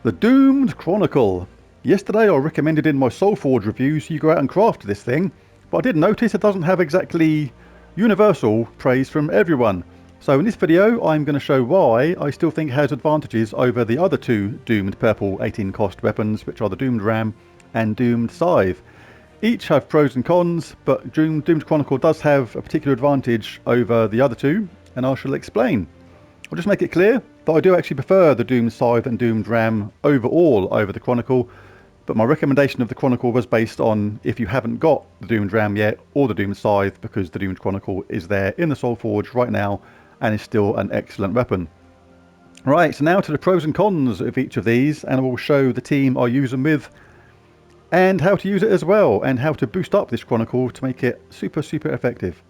The Doomed Chronicle. Yesterday I recommended in my Soulforge reviews you go out and craft this thing, but I did notice it doesn't have exactly universal praise from everyone. So in this video I'm going to show why I still think it has advantages over the other two Doomed purple 18 cost weapons, which are the Doomed Ram and Doomed Scythe. Each have pros and cons, but Doomed Chronicle does have a particular advantage over the other two, and I shall explain. I'll just make it clear that I do actually prefer the Doomed Scythe and Doomed Ram overall over the Chronicle, but my recommendation of the Chronicle was based on if you haven't got the Doomed Ram yet or the Doomed Scythe, because the Doomed Chronicle is there in the Soulforge right now and is still an excellent weapon. Right, so now to the pros and cons of each of these, and I will show the team I use them with and how to use it as well, and how to boost up this Chronicle to make it super effective.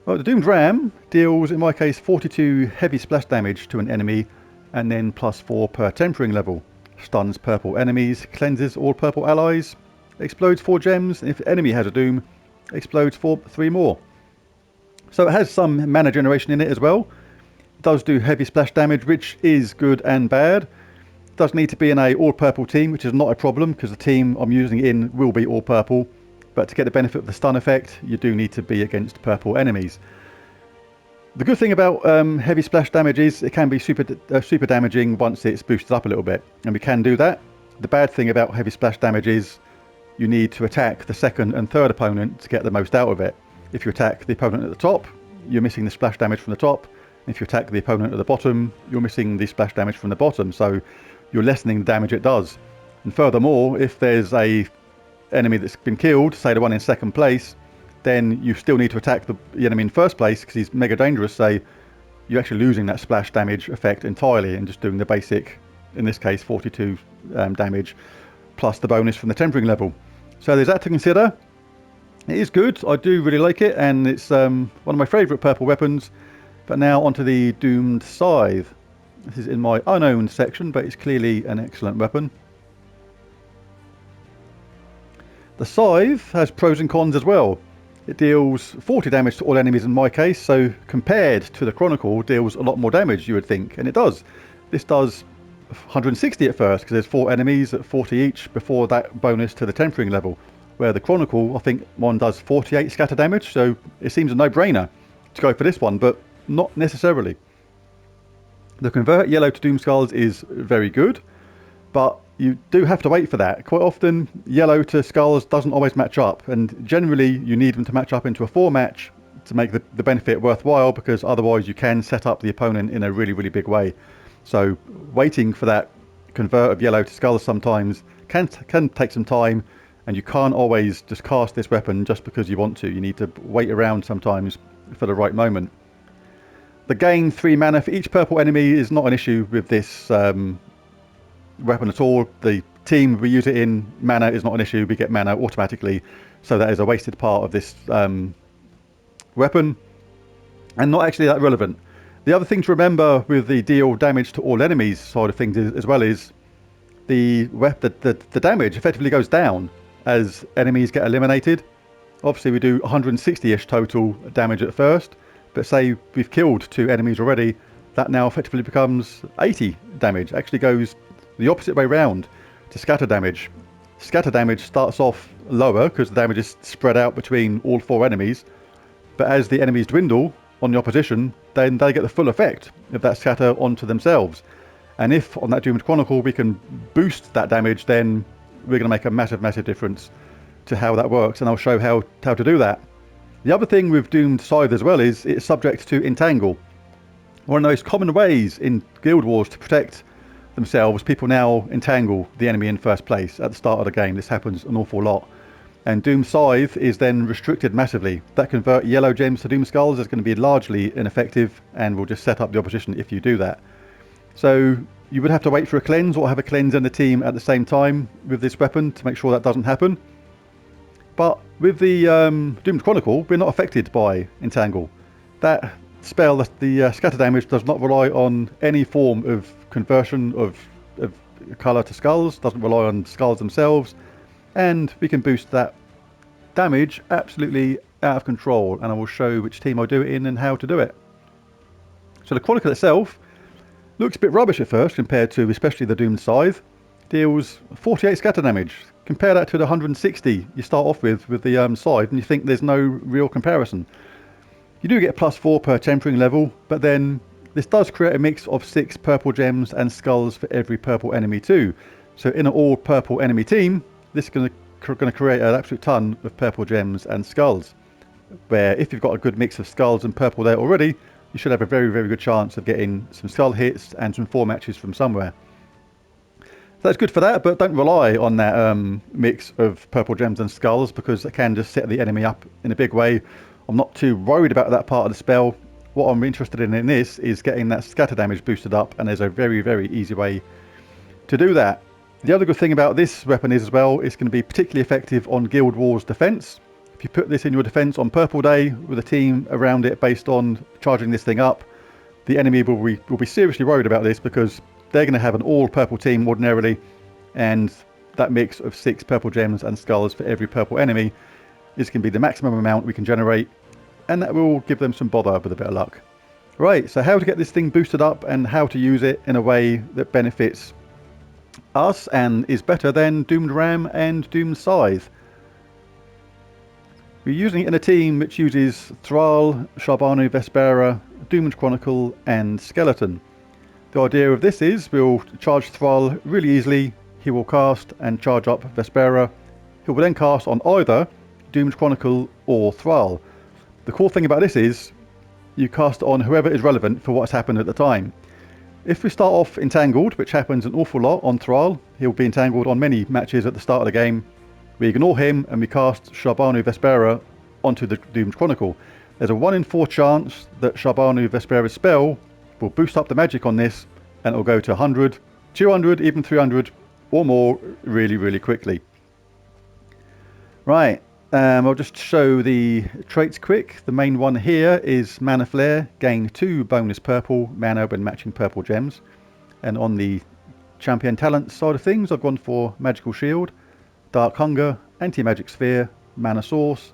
Well, the Doomed Ram deals, in my case, 42 heavy splash damage to an enemy, and then +4 per tempering level. Stuns purple enemies, cleanses all purple allies, explodes 4 gems, and if the enemy has a doom, explodes 3 more. So it has some mana generation in it as well. It does do heavy splash damage, which is good and bad. Does need to be in a all purple team, which is not a problem because the team I'm using it in will be all purple, but to get the benefit of the stun effect you do need to be against purple enemies. The good thing about heavy splash damage is it can be super damaging once it's boosted up a little bit, and we can do that. The bad thing about heavy splash damage is you need to attack the second and third opponent to get the most out of it. If you attack the opponent at the top, you're missing the splash damage from the top. If you attack the opponent at the bottom, you're missing the splash damage from the bottom, so you're lessening the damage it does. And furthermore, if there's a enemy that's been killed, say the one in second place, then you still need to attack the enemy in first place because he's mega dangerous, so you're actually losing that splash damage effect entirely and just doing the basic, in this case 42 damage, plus the bonus from the tempering level. So there's that to consider. It is good, I do really like it, and it's one of my favourite purple weapons. But now onto the Doomed Scythe. This is in my unowned section, but it's clearly an excellent weapon. The Scythe has pros and cons as well. It deals 40 damage to all enemies in my case, so compared to the Chronicle, deals a lot more damage you would think, and it does. This does 160 at first, because there's 4 enemies at 40 each before that bonus to the tempering level, where the Chronicle, I think one does 48 scatter damage, so it seems a no-brainer to go for this one, but not necessarily. The convert yellow to Doom Skulls is very good, but you do have to wait for that. Quite often yellow to skulls doesn't always match up, and generally you need them to match up into a 4 match to make the benefit worthwhile, because otherwise you can set up the opponent in a really big way. So waiting for that convert of yellow to skulls sometimes can take some time, and you can't always just cast this weapon just because you want to. You need to wait around sometimes for the right moment. The gain 3 mana for each purple enemy is not an issue with this weapon at all. The team we use it in, mana is not an issue. We get mana automatically, so that is a wasted part of this weapon and not actually that relevant. The other thing to remember with the deal damage to all enemies side of things as well is the damage effectively goes down as enemies get eliminated. Obviously we do 160-ish total damage at first, but say we've killed 2 enemies already, that now effectively becomes 80 damage. Actually goes the opposite way round to scatter damage. Scatter damage starts off lower because the damage is spread out between all 4 enemies, but as the enemies dwindle on the opposition, then they get the full effect of that scatter onto themselves. And if on that Doomed Chronicle we can boost that damage, then we're going to make a massive difference to how that works, and I'll show how to do that. The other thing with Doomed Scythe as well is it's subject to entangle. One of the most common ways in Guild Wars to protect themselves, people now entangle the enemy in first place at the start of the game. This happens an awful lot. And Doomed Scythe is then restricted massively. That convert yellow gems to Doom Skulls is going to be largely ineffective and will just set up the opposition if you do that. So you would have to wait for a cleanse or have a cleanse in the team at the same time with this weapon to make sure that doesn't happen. But with the Doomed Chronicle, we're not affected by entangle. That spell, the scatter damage, does not rely on any form of conversion of colour to skulls, doesn't rely on skulls themselves, and we can boost that damage absolutely out of control, and I will show which team I do it in and how to do it. So the Chronicle itself, Looks a bit rubbish at first compared to especially the Doomed Scythe. Deals 48 scatter damage. Compare that to the 160 you start off with the Scythe, and you think there's no real comparison. You do get +4 per tempering level, but then this does create a mix of 6 purple gems and skulls for every purple enemy too. So in an all purple enemy team, this is going to create an absolute ton of purple gems and skulls. Where if you've got a good mix of skulls and purple there already, you should have a very, very good chance of getting some skull hits and some 4 matches from somewhere. So that's good for that, but don't rely on that mix of purple gems and skulls, because it can just set the enemy up in a big way. I'm not too worried about that part of the spell. What I'm interested in this is getting that scatter damage boosted up, and there's a very, very easy way to do that. The other good thing about this weapon is as well, it's going to be particularly effective on Guild Wars defense. If you put this in your defense on Purple Day with a team around it based on charging this thing up, the enemy will be seriously worried about this, because they're going to have an all purple team ordinarily, and that mix of 6 purple gems and skulls for every purple enemy is going to be the maximum amount we can generate, and that will give them some bother with a bit of luck. Right, so how to get this thing boosted up and how to use it in a way that benefits us and is better than Doomed Ram and Doomed Scythe. We're using it in a team which uses Thrall, Sharbanu Vespera, Doomed Chronicle and Skeleton. The idea of this is we'll charge Thrall really easily, he will cast and charge up Vespera, he will then cast on either Doomed Chronicle or Thrall. The cool thing about this is you cast on whoever is relevant for what's happened at the time. If we start off entangled, which happens an awful lot on Thrall, he'll be entangled on many matches at the start of the game, we ignore him and we cast Sharbanu Vespera onto the Doomed Chronicle. There's a 1 in 4 chance that Sharbanu Vespera's spell will boost up the magic on this, and it will go to 100, 200, even 300 or more really, really quickly. Right, I'll just show the traits quick. The main one here is Mana Flare, gain 2 bonus purple mana when matching purple gems. And on the champion talent side of things, I've gone for Magical Shield, Dark Hunger, Anti-Magic Sphere, Mana Source,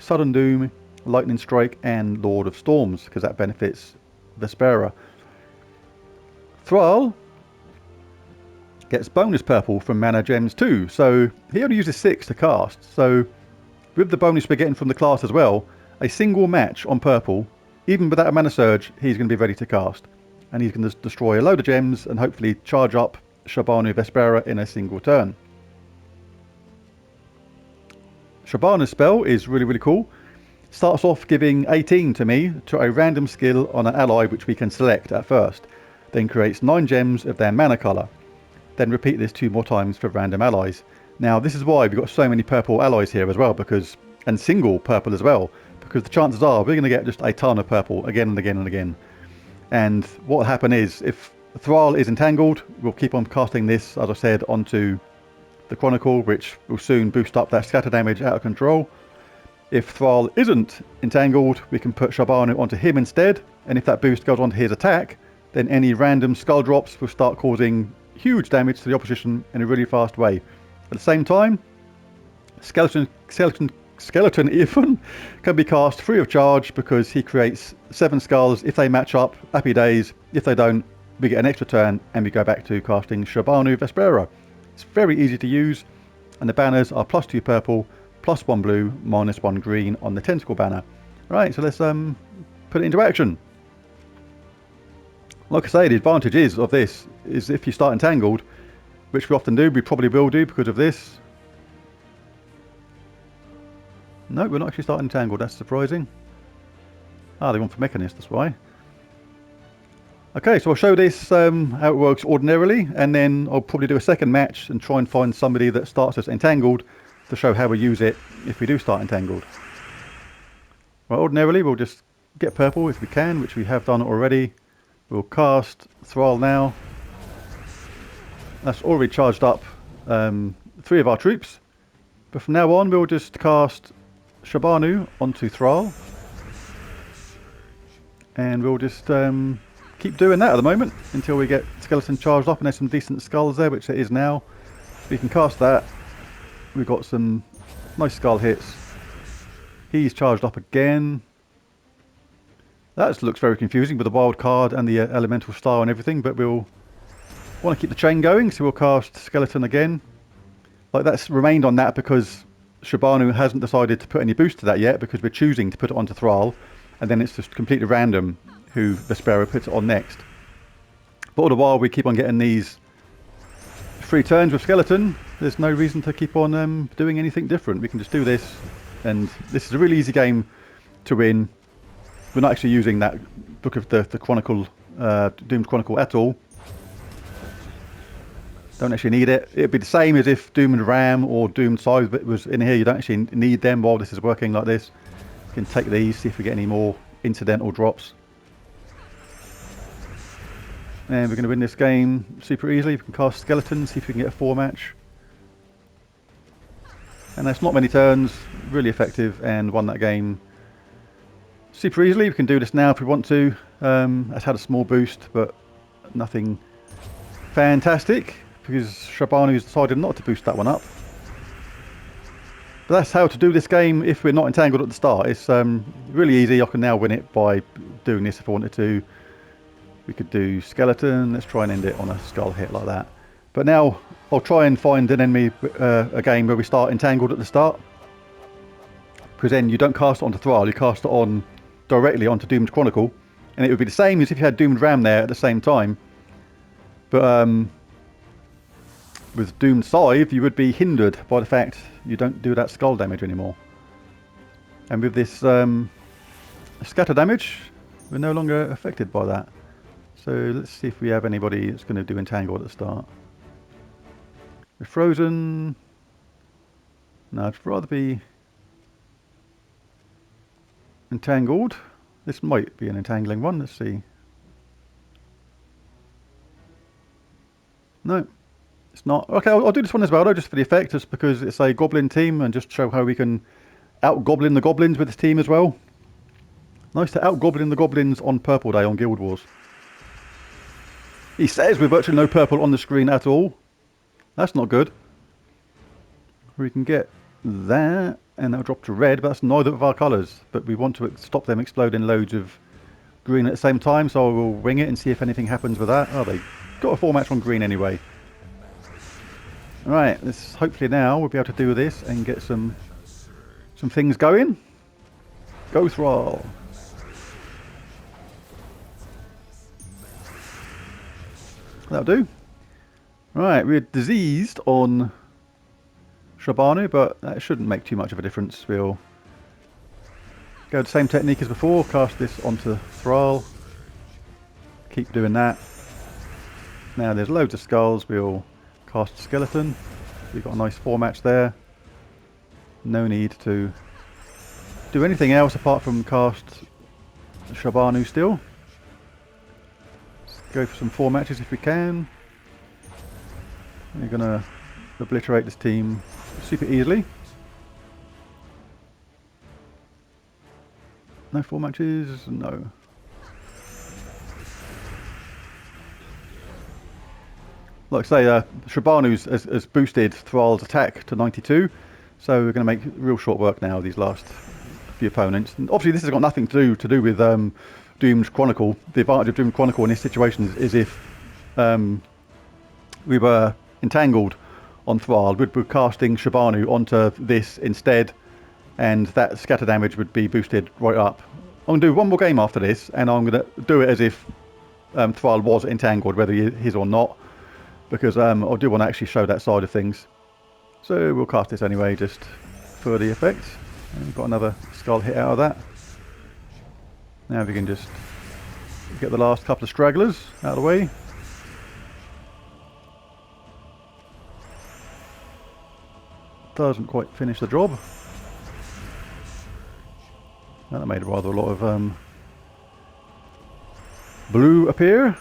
Sudden Doom, Lightning Strike and Lord of Storms, because that benefits Vespera. Thrall gets bonus purple from mana gems too, so he only uses 6 to cast. So with the bonus we're getting from the class as well, a single match on purple, even without a mana surge, he's going to be ready to cast. And he's going to destroy a load of gems and hopefully charge up Sharbanu Vespera in a single turn. Sharbanu's spell is really, really cool. Starts off giving 18 to me to a random skill on an ally which we can select at first. Then creates 9 gems of their mana colour. Then repeat this 2 more times for random allies. Now this is why we've got so many purple allies here as well, because, and single purple as well, because the chances are we're going to get just a ton of purple again and again and again. And what will happen is, if Thrall is entangled, we'll keep on casting this, as I said, onto the Chronicle, which will soon boost up that scatter damage out of control. If Thrall isn't entangled, we can put Sharbanu onto him instead, and if that boost goes onto his attack, then any random skull drops will start causing huge damage to the opposition in a really fast way. At the same time, Skeleton even can be cast free of charge, because he creates 7 skulls. If they match up, happy days. If they don't, we get an extra turn and we go back to casting Sharbanu Vespera. It's very easy to use, and the banners are +2 purple, +1 blue, -1 green on the tentacle banner. Right, so let's put it into action. Like I say, the advantage of this is if you start entangled, which we often do, we probably will do because of this. No, we're not actually starting entangled, that's surprising. Ah, they went for Mechanist, that's why. Okay, so I'll show this how it works ordinarily, and then I'll probably do a second match and try and find somebody that starts us entangled to show how we use it if we do start entangled. Well, ordinarily we'll just get purple if we can, which we have done already. We'll cast Thrall now. That's already charged up 3 of our troops. But from now on we'll just cast Sharbanu onto Thrall. And we'll just keep doing that at the moment until we get Skeleton charged up, and there's some decent skulls there, which there is now. We can cast that. We've got some nice skull hits. He's charged up again. That looks very confusing with the wild card and the elemental star and everything, but we'll want to keep the chain going, so we'll cast Skeleton again. Like, that's remained on that because Shabanu hasn't decided to put any boost to that yet, because we're choosing to put it onto Thrall, and then it's just completely random who Vespera puts it on next. But all the while we keep on getting these free turns with Skeleton, there's no reason to keep on doing anything different. We can just do this, and this is a really easy game to win. We're not actually using that book of the Chronicle, Doomed Chronicle at all. Don't actually need it. It'd be the same as if Doomed Ram or Doomed Scythe was in here. You don't actually need them while this is working like this. You can take these, see if we get any more incidental drops. And we're going to win this game super easily. We can cast Skeleton, see if we can get a 4 match. And that's not many turns, really effective, and won that game super easily. We can do this now if we want to. That's had a small boost, but nothing fantastic, because Shabanu's decided not to boost that one up. But that's how to do this game if we're not entangled at the start. It's really easy. I can now win it by doing this if I wanted to. We could do Skeleton. Let's try and end it on a skull hit like that. But now I'll try and find an enemy, a game where we start entangled at the start. Because then you don't cast it onto Thrall, you cast it on directly onto Doomed Chronicle. And it would be the same as if you had Doomed Ram there at the same time. But with Doomed Scythe, you would be hindered by the fact you don't do that skull damage anymore. And with this scatter damage, we're no longer affected by that. So let's see if we have anybody that's going to do entangle at the start. We're frozen. No, I'd rather be entangled. This might be an entangling one. Let's see. No, it's not. Okay, I'll do this one as well, though, just for the effect, just because it's a goblin team, and just show how we can out-goblin the goblins with this team as well. Nice to out-goblin the goblins on Purple Day on Guild Wars. He says with virtually no purple on the screen at all. That's not good. We can get that, and that'll drop to red, but that's neither of our colours. But we want to stop them exploding loads of green at the same time, so I will wing it and see if anything happens with that. Oh, they got a 4 match on green anyway. Alright, let's hopefully now we'll be able to do this and get some things going. Go Thrall. That'll do. Right, we're diseased on Shabanu, but that shouldn't make too much of a difference. We'll go the same technique as before, cast this onto Thrall. Keep doing that. Now there's loads of skulls, we'll cast Skeleton. We've got a nice 4 match there. No need to do anything else apart from cast Shabanu still. Go for some 4 matches if we can. We're going to obliterate this team super easily. No 4 matches? No. Like I say, Shabanu has boosted Thrall's attack to 92, so we're going to make real short work now of these last few opponents. And obviously this has got nothing to do with Doomed Chronicle. The advantage of Doomed Chronicle in this situation is if we were entangled on Thrall, we're casting Shabanu onto this instead, and that scatter damage would be boosted right up. I'm going to do one more game after this, and I'm going to do it as if Thrall was entangled, whether he is or not, because I do want to actually show that side of things. So we'll cast this anyway, just for the effect. And we've got another skull hit out of that. Now we can just get the last couple of stragglers out of the way. Doesn't quite finish the job. That made rather a lot of blue appear.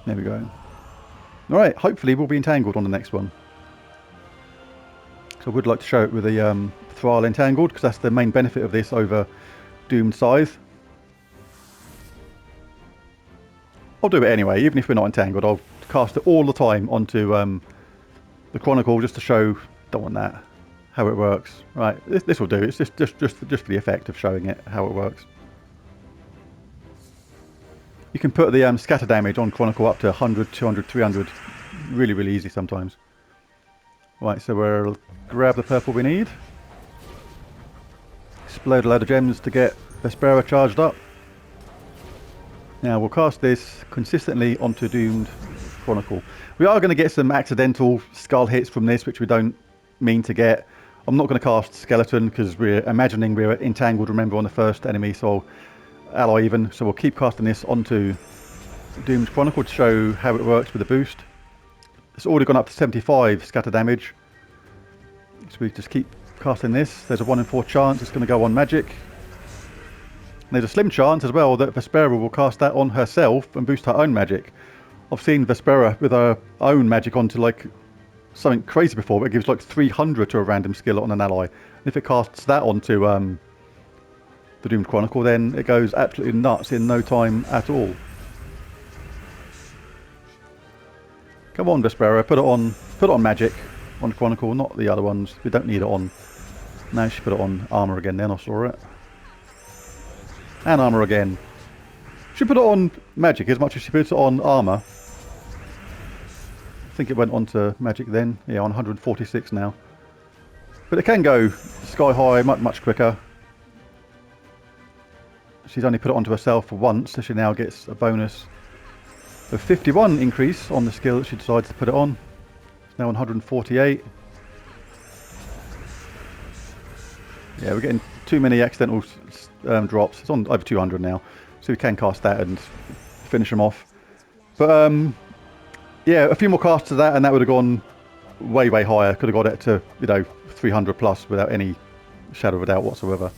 There we go. Alright, hopefully we'll be entangled on the next one. So I would like to show it with a Thrall entangled, because that's the main benefit of this over Doomed Scythe. I'll do it anyway, even if we're not entangled. I'll cast it all the time onto the Chronicle just to show, don't want that, how it works. Right, this will do. It's just for the effect of showing it how it works. You can put the scatter damage on Chronicle up to 100, 200, 300 really, really easy sometimes. Right, so we'll grab the purple we need. Explode a load of gems to get Vespera charged up. Now we'll cast this consistently onto Doomed Chronicle. We are going to get some accidental skull hits from this, which we don't mean to get. I'm not going to cast Skeleton because we're imagining we're entangled, remember, on the first enemy, so ally even. So we'll keep casting this onto Doomed Chronicle to show how it works with the boost. It's already gone up to 75 scatter damage. So we just keep casting this. There's a 1 in 4 chance it's going to go on magic. And there's a slim chance as well that Vespera will cast that on herself and boost her own magic. I've seen Vespera with her own magic onto like something crazy before, but it gives like 300 to a random skill on an ally. And if it casts that onto the Doomed Chronicle, then it goes absolutely nuts in no time at all. Come on, Vespera, put it on magic on Chronicle, not the other ones. We don't need it on. Now she put it on armor again. Then I saw it, and armor again. She put it on magic as much as she puts it on armor. I think it went on to magic then. Yeah, on 146 now. But it can go sky high much quicker. She's only put it onto herself for once, so she now gets a bonus of 51 increase on the skill that she decides to put it on. It's now 148. Yeah, we're getting too many accidental drops. It's on over 200 now, so we can cast that and finish them off. But yeah, a few more casts of that and that would have gone way higher. Could have got it to, you know, 300 plus without any shadow of a doubt whatsoever.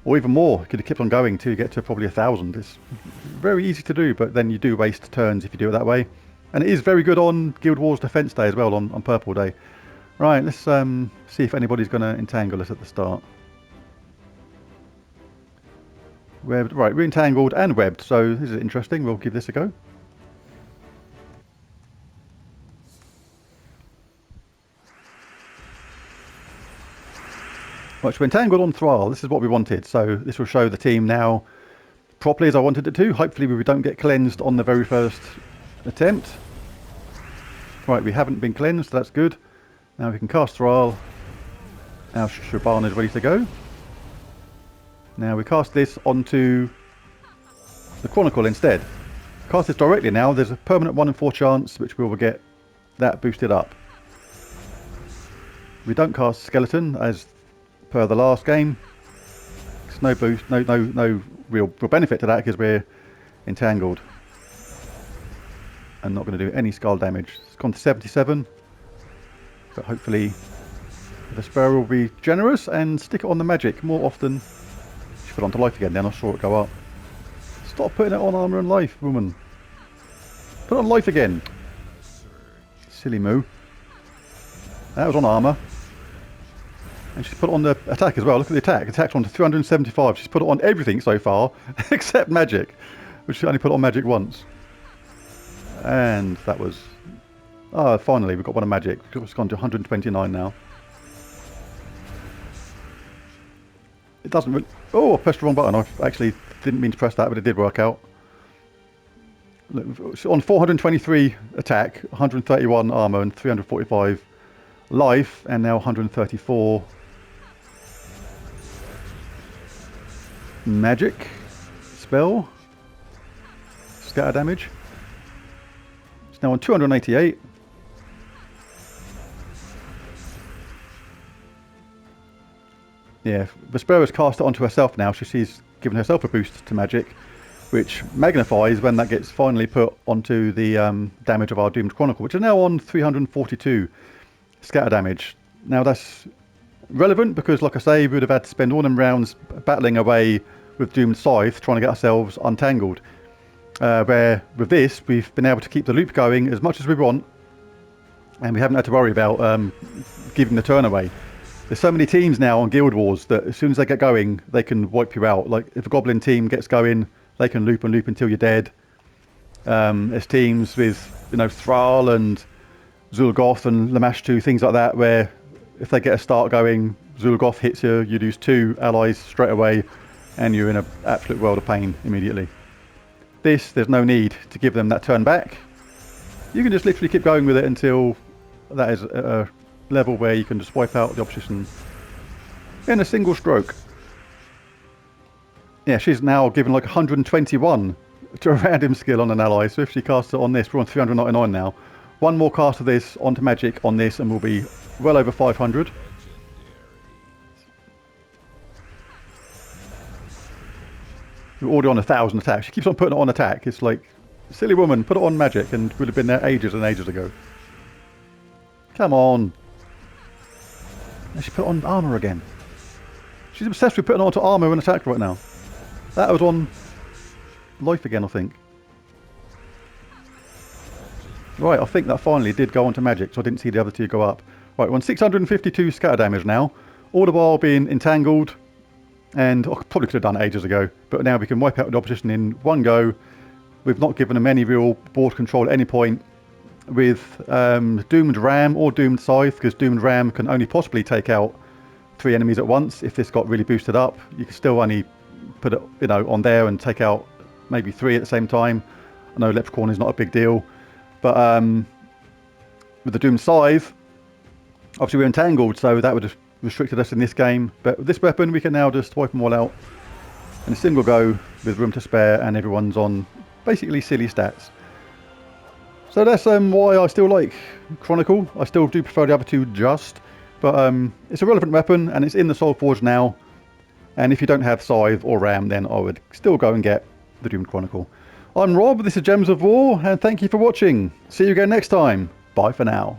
Or even more. Could have kept on going till you get to probably 1,000. It's very easy to do, but then you do waste turns if you do it that way. And it is very good on Guild Wars Defense Day as well, on Purple Day. Right, let's see if anybody's going to entangle us at the start. Webbed, right, we're entangled and webbed, so this is interesting. We'll give this a go. Right, so we're entangled on Thrall. This is what we wanted, so this will show the team now properly as I wanted it to. Hopefully we don't get cleansed on the very first attempt. Right, we haven't been cleansed, so that's good. Now we can cast Thrall. Our Shaban is ready to go. Now we cast this onto the Chronicle instead. Cast this directly now. There's a permanent 1 in 4 chance which we will get that boosted up. We don't cast Skeleton as per the last game. There's no boost, no real benefit to that because we're entangled. And not going to do any skull damage. It's gone to 77. But hopefully the Vespera will be generous and stick it on the magic more often. She put it onto life again, then I saw it go up. Stop putting it on armor and life, woman. Put it on life again. Silly moo. That was on armor. And she's put it on the attack as well. Look at the attack. Attack's on to 375. She's put it on everything so far except magic, which she only put on magic once. And that was... oh, finally we've got one of magic. It's gone to 129 now. It doesn't really... oh, I pressed the wrong button. I actually didn't mean to press that, but it did work out. Look, on 423 attack, 131 armor and 345 life, and now 134 magic spell scatter damage. It's now on 288. Yeah, Vespera's cast it onto herself now, so she's given herself a boost to magic, which magnifies when that gets finally put onto the damage of our Doomed Chronicle, which is now on 342 scatter damage. Now that's relevant because, like I say, we would have had to spend all them rounds battling away with Doomed Scythe trying to get ourselves untangled. Where with this, we've been able to keep the loop going as much as we want, and we haven't had to worry about giving the turn away. There's so many teams now on Guild Wars that as soon as they get going, they can wipe you out. Like if a Goblin team gets going, they can loop and loop until you're dead. There's teams with, you know, Thrall and Zul'Goth and Lamashtu, things like that, where if they get a start going, Zul'Goth hits you, you lose 2 allies straight away, and you're in an absolute world of pain immediately. This, there's no need to give them that turn back. You can just literally keep going with it until that is a level where you can just wipe out the opposition in a single stroke. Yeah, she's now given like 121 to a random skill on an ally, so if she casts it on this, we're on 399 now. One more cast of this onto magic on this and we'll be well over 500. We're already on 1,000 attack. She keeps on putting it on attack. It's like, silly woman, put it on magic and would have been there ages and ages ago. Come on. And she put it on armour again. She's obsessed with putting it onto armour and attack right now. That was on life again, I think. Right, I think that finally did go onto magic, so I didn't see the other two go up. Right, we're on 652 scatter damage now. All the while being entangled. And I probably could have done it ages ago, but now we can wipe out the opposition in one go. We've not given them any real board control at any point with Doomed Ram or Doomed Scythe, because Doomed Ram can only possibly take out 3 enemies at once. If this got really boosted up, you can still only put it, you know, on there and take out maybe 3 at the same time. I know Leprechaun is not a big deal, but with the Doomed Scythe, obviously we're entangled, so that would have restricted us in this game. But with this weapon, we can now just wipe them all out in a single go with room to spare, and everyone's on basically silly stats. So that's why I still like Chronicle. I still do prefer the other two just, but it's a relevant weapon and it's in the Soul Forge now. And if you don't have Scythe or Ram, then I would still go and get the Doomed Chronicle. I'm Rob, this is Gems of War, and thank you for watching. See you again next time. Bye for now.